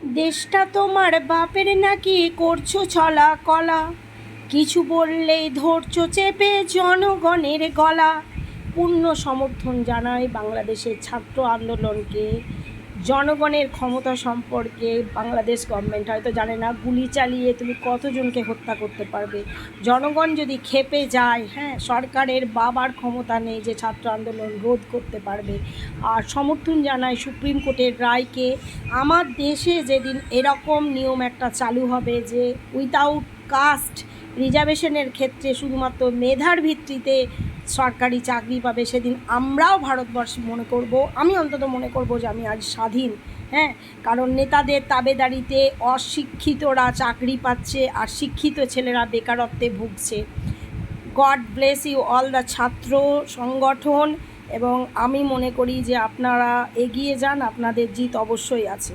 দেশটা তোমার বাপের নাকি করছো ছলা কলা, কিছু বললেই ধরছো চেপে জনগণের গলা। পূর্ণ সমর্থন জানাই বাংলাদেশের ছাত্র আন্দোলনকে। জনগণের ক্ষমতা সম্পর্কে বাংলাদেশ গভর্নমেন্ট হয়তো জানে না, গুলি চালিয়ে তুমি কতজনকে হত্যা করতে পারবে। জনগণ যদি ক্ষেপে যায়, সরকারের বাবার ক্ষমতা নেই যে ছাত্র আন্দোলন রোধ করতে পারবে। আর সমর্থন জানায় সুপ্রিম কোর্টের রায়কে। আমার দেশে যেদিন এরকম নিয়ম একটা চালু হবে যে উইথাউট কাস্ট রিজার্ভেশনের ক্ষেত্রে শুধুমাত্র মেধার ভিত্তিতে সরকারি চাকরি পাবে, সেদিন আমরাও ভারতবর্ষ মনে করব, আমি অন্তত মনে করব যে আমি আজ স্বাধীন। কারণ নেতাদের তাবেদারিতে অশিক্ষিতরা চাকরি পাচ্ছে আর শিক্ষিত ছেলেরা বেকারত্বে ভুগছে। God bless you all the ছাত্র সংগঠন, এবং আমি মনে করি যে আপনারা এগিয়ে যান, আপনাদের জিত অবশ্যই আছে।